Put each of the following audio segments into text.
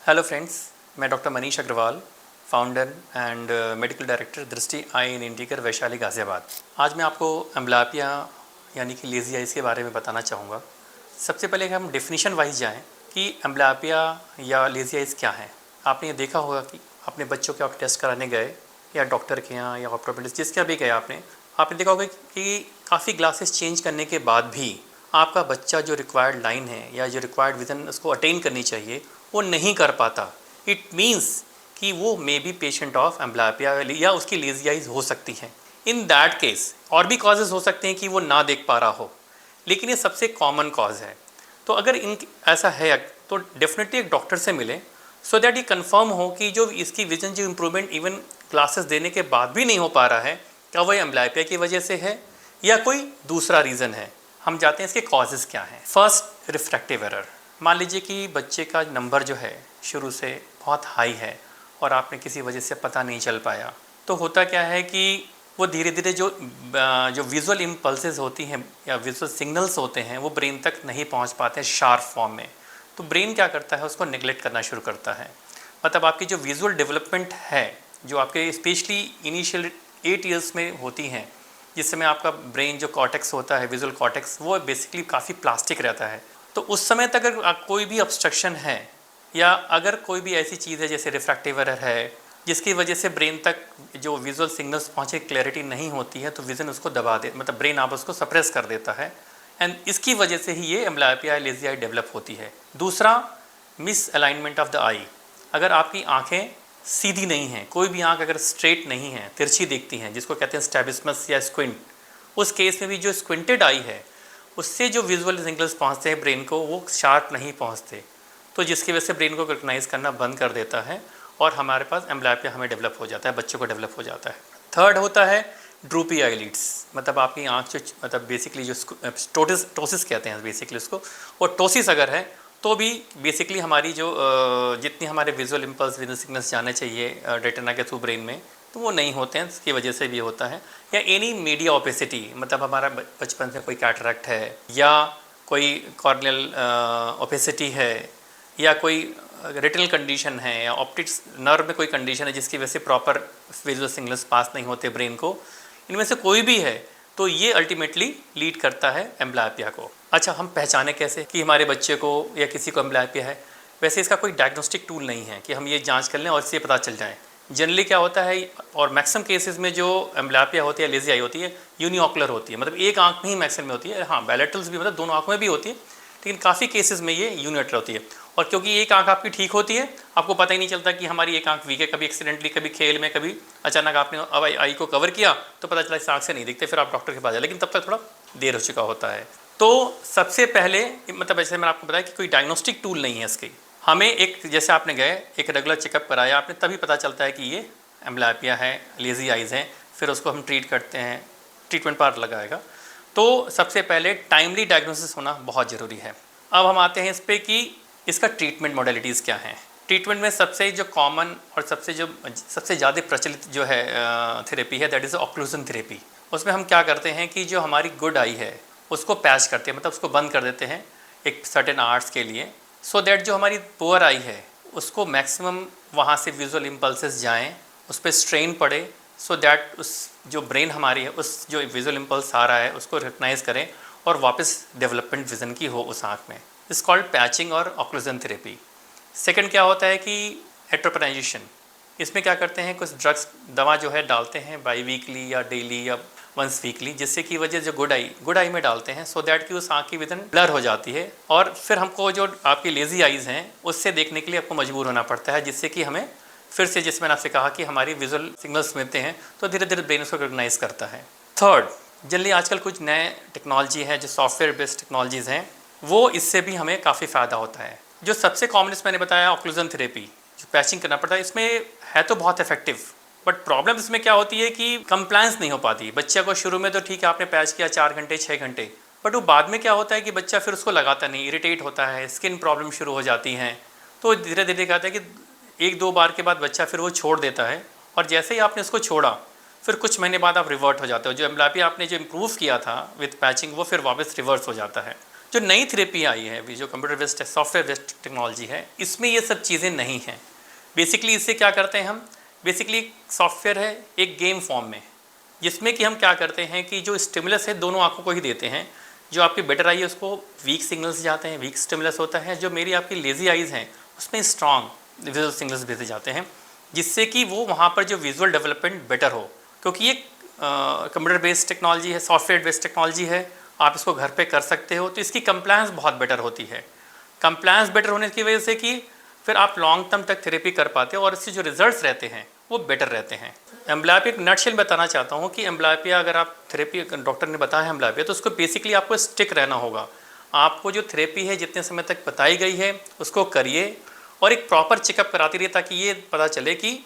Hello friends, मैं doctor Manish Agarwal, founder and medical director Drishti eye and इंटीकर वैशाली गाज़ियाबाद। आज मैं आपको एम्ब्लायपिया यानी कि लेज़ी आइज़ के बारे में बताना चाहूँगा। सबसे पहले हम डेफिनेशन वाइज जाएँ कि एम्ब्लायपिया या लेज़ी आइज़ क्या है। आपने ये देखा होगा कि अपने बच्चों के आप टेस्ट कराने गए या डॉक्टर के यहाँ या ऑप्टोमेट्रिस्ट जिसके भी गए आपने देखा होगा कि काफ़ी ग्लासेस चेंज करने के बाद भी आपका बच्चा जो रिक्वायर्ड लाइन है या जो रिक्वायर्ड विज़न उसको अटेन करनी चाहिए वो नहीं कर पाता। इट मीन्स कि वो मे बी पेशेंट ऑफ एम्ब्लायपिया या उसकी लेज़ी आइज़ हो सकती हैं। इन दैट केस और भी कॉजेज़ हो सकते हैं कि वो ना देख पा रहा हो, लेकिन ये सबसे कॉमन कॉज है। तो अगर इन ऐसा है तो डेफिनेटली एक डॉक्टर से मिलें सो दैट ये कंफर्म हो कि जो इसकी विजन जो इम्प्रूवमेंट इवन ग्लासेस देने के बाद भी नहीं हो पा रहा है, क्या वह एम्ब्लायपिया की वजह से है या कोई दूसरा रीज़न है। हम जाते हैं इसके कॉजेज़ क्या हैं। First, refractive error. मान लीजिए कि बच्चे का नंबर जो है शुरू से बहुत हाई है और आपने किसी वजह से पता नहीं चल पाया, तो होता क्या है कि वो धीरे धीरे जो विजुअल इम्पल्सेस होती हैं या विजुअल सिग्नल्स होते हैं वो ब्रेन तक नहीं पहुंच पाते हैं शार्प फॉर्म में। तो ब्रेन क्या करता है, उसको नेग्लेक्ट करना शुरू करता है। मतलब आपकी जो विजुअल डेवलपमेंट है, जो आपके स्पेशली इनिशियल 8 ईयर्स में होती हैं, जिस समय आपका ब्रेन जो कॉर्टेक्स होता है, विजुअल कॉर्टेक्स, वो बेसिकली काफ़ी प्लास्टिक रहता है। तो उस समय तक अगर कोई भी ऑब्स्ट्रक्शन है या अगर कोई भी ऐसी चीज़ है जैसे रिफ्रैक्टिव एरर है जिसकी वजह से ब्रेन तक जो विजुअल सिग्नल्स पहुँचे क्लैरिटी नहीं होती है, तो विजन उसको दबा दे, मतलब ब्रेन आप उसको सप्रेस कर देता है एंड इसकी वजह से ही ये एम्ब्लायपिया लेज़ी आई डेवलप होती है। दूसरा, मिस अलाइनमेंट ऑफ द आई। अगर आपकी आँखें सीधी नहीं हैं, कोई भी आँख अगर स्ट्रेट नहीं है, तिरछी दिखती हैं, जिसको कहते हैं स्ट्रैबिस्मस या स्क्विंट, उस केस में भी जो स्क्विंटेड आई है उससे जो विजुअल सिग्नल्स पहुंचते हैं ब्रेन को वो शार्प नहीं पहुंचते, तो जिसकी वजह से ब्रेन को रिकग्नाइज करना बंद कर देता है और हमारे पास एम्ब्लायपिया हमें डेवलप हो जाता है, बच्चों को डेवलप हो जाता है। थर्ड होता है ड्रूपी आईलिड्स। मतलब आपकी आँख जो मतलब बेसिकली जो टोसिस कहते हैं बेसिकली उसको, और टोसिस अगर है तो भी बेसिकली हमारी जो जितनी हमारे विजुअल इम्पल्स विजुअल सिग्नल्स जाने चाहिए रेटिना के थ्रू ब्रेन में, तो वो नहीं होते हैं, इसकी वजह से भी होता है। या एनी मीडिया ओपेसिटी, मतलब हमारा बचपन से कोई कैटरैक्ट है या कोई कॉर्नियल ओपेसिटी है या कोई रेटिनल कंडीशन है या ऑप्टिक्स नर्व में कोई कंडीशन है जिसकी वजह से प्रॉपर विजुअल सिग्नल्स पास नहीं होते ब्रेन को, इनमें से कोई भी है तो ये अल्टीमेटली लीड करता है एम्ब्लायपिया को। अच्छा, हम पहचाने कैसे कि हमारे बच्चे को या किसी को एम्ब्लायपिया है। वैसे इसका कोई डायग्नोस्टिक टूल नहीं है कि हम ये जांच कर लें और इससे पता चल जाए। जनरली क्या होता है, और मैक्सिमम केसेस में जो एम्ब्लायपिया होती है, लेज़ी आई होती है, यूनिओकुलर होती है, मतलब एक आंख में ही मैक्सिमम में होती है। हाँ, बायलैटरल्स भी मतलब दोनों आंखों में भी होती है, लेकिन काफ़ी केसेस में ये यूनिलेटरल होती है। और क्योंकि एक आंख आपकी ठीक होती है, आपको पता ही नहीं चलता कि हमारी एक आंख वीक है, कभी एक्सीडेंटली, कभी खेल में, कभी अचानक आपने अब आई को कवर किया तो पता चला इस आंख से नहीं दिखते, फिर आप डॉक्टर के पास जाए, लेकिन तब तक थोड़ा देर हो चुका होता है। तो सबसे पहले मतलब जैसे मैंने आपको बताया कि कोई डायग्नोस्टिक टूल नहीं है इसकी। हमें एक, जैसे आपने गए एक रेगुलर चेकअप कराया आपने, तभी पता चलता है कि ये एम्ब्लायपिया है, लेज़ी आइज़ हैं, फिर उसको हम ट्रीट करते हैं, ट्रीटमेंट पार्ट लगाएगा। तो सबसे पहले टाइमली डायग्नोसिस होना बहुत ज़रूरी है। अब हम आते हैं इस पर कि इसका ट्रीटमेंट मॉडलिटीज़ क्या हैं। ट्रीटमेंट में सबसे जो कॉमन और सबसे ज़्यादा प्रचलित जो है थेरेपी है, दैट इज़ ऑक्लूजन थेरेपी। उसमें हम क्या करते हैं कि जो हमारी गुड आई है उसको पैच करते हैं, मतलब उसको बंद कर देते हैं एक सर्टेन आवर्स के लिए, सो दैट जो हमारी पुअर आई है उसको मैक्सिमम वहाँ से विजुअल इम्पल्सेस जाएँ, उस पर स्ट्रेन पड़े, सो दैट उस जो ब्रेन हमारी है उस जो विजुअल इम्पल्स आ रहा है उसको रिकग्नाइज करें और वापस डेवलपमेंट विज़न की हो उस आँख में। इस कॉल्ड पैचिंग और ऑक्लूजन थेरेपी। सेकंड क्या होता है कि एट्रोपनाइजेशन। इसमें क्या करते हैं, कुछ ड्रग्स दवा जो है डालते हैं बाई वीकली या डेली या वंस वीकली, जिससे कि वजह जो गुड आई में डालते हैं, सो दैट कि उस आँख की विजन ब्लर हो जाती है और फिर हमको जो आपकी लेज़ी आइज़ हैं उससे देखने के लिए आपको मजबूर होना पड़ता है, जिससे कि हमें फिर से, जिस मैंने आपसे कहा कि हमारी विजुअल सिग्नल्स मिलते हैं तो धीरे धीरे ब्रेन उसको रिकग्नाइज करता है। थर्ड, जनरली आजकल कुछ नए टेक्नोलॉजी है जो सॉफ्टवेयर बेस्ड टेक्नोलॉजीज़ हैं, वो इससे भी हमें काफ़ी फ़ायदा होता है। जो सबसे कॉमनेस्ट मैंने बताया ऑक्लूजन थेरेपी, जो पैचिंग करना पड़ता है, इसमें है तो बहुत इफेक्टिव, बट प्रॉब्लम इसमें क्या होती है कि कंप्लायंस नहीं हो पाती। बच्चे को शुरू में तो ठीक है आपने पैच किया 4 घंटे 6 घंटे, बट वो बाद में क्या होता है कि बच्चा फिर उसको लगाता नहीं, इरिटेट होता है, स्किन प्रॉब्लम शुरू हो जाती हैं। तो धीरे धीरे कहता है कि 1-2 बार के बाद बच्चा फिर वो छोड़ देता है, और जैसे ही आपने उसको छोड़ा फिर कुछ महीने बाद आप रिवर्ट हो जाते हो। जो एम्ब्लायपिया आपने जो इम्प्रूव किया था विद पैचिंग वो फिर वापस रिवर्स हो जाता है। जो नई थेरेपी आई है अभी, जो computer based software based technology है, इसमें ये सब चीज़ें नहीं हैं। बेसिकली इससे क्या करते हैं हम, बेसिकली सॉफ्टवेयर है एक गेम फॉर्म में, जिसमें कि हम क्या करते हैं कि जो स्टिमुलस है दोनों आंखों को ही देते हैं। जो आपकी बेटर आई है उसको वीक सिग्नल्स जाते हैं, वीक स्टिमुलस होता है। जो मेरी आपकी लेज़ी आइज़ हैं उसमें स्ट्रॉन्ग विजुअल सिग्नल्स भेजे जाते हैं, जिससे कि वो वहाँ पर जो विजुअल डेवलपमेंट बेटर हो। क्योंकि ये कंप्यूटर बेस्ड टेक्नोलॉजी है, सॉफ्टवेयर बेस्ड टेक्नोलॉजी है, आप इसको घर पे कर सकते हो, तो इसकी कंप्लायंस बहुत बेटर होती है। कंप्लायंस बेटर होने की वजह से कि फिर आप लॉन्ग टर्म तक थेरेपी कर पाते हो और इससे जो रिजल्ट्स रहते हैं वो बेटर रहते हैं। एम्ब्लायपिया एक नटशेल बताना चाहता हूँ कि एम्ब्लायपिया अगर आप थेरेपी, डॉक्टर ने बताया है एम्ब्लायपिया, तो उसको बेसिकली आपको स्टिक रहना होगा। आपको जो थेरेपी है जितने समय तक बताई गई है उसको करिए और एक प्रॉपर चेकअप कराती रहिए, ताकि ये पता चले कि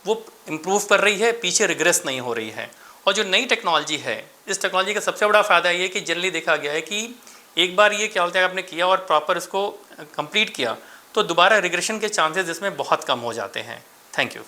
वो इम्प्रूव कर रही है, पीछे रिग्रेस नहीं हो रही है। और जो नई टेक्नोलॉजी है, इस टेक्नोलॉजी का सबसे बड़ा फ़ायदा ये कि जनरली देखा गया है कि एक बार ये क्या होता है आपने किया और प्रॉपर इसको कंप्लीट किया, तो दोबारा रिग्रेशन के चांसेस इसमें बहुत कम हो जाते हैं। Thank you.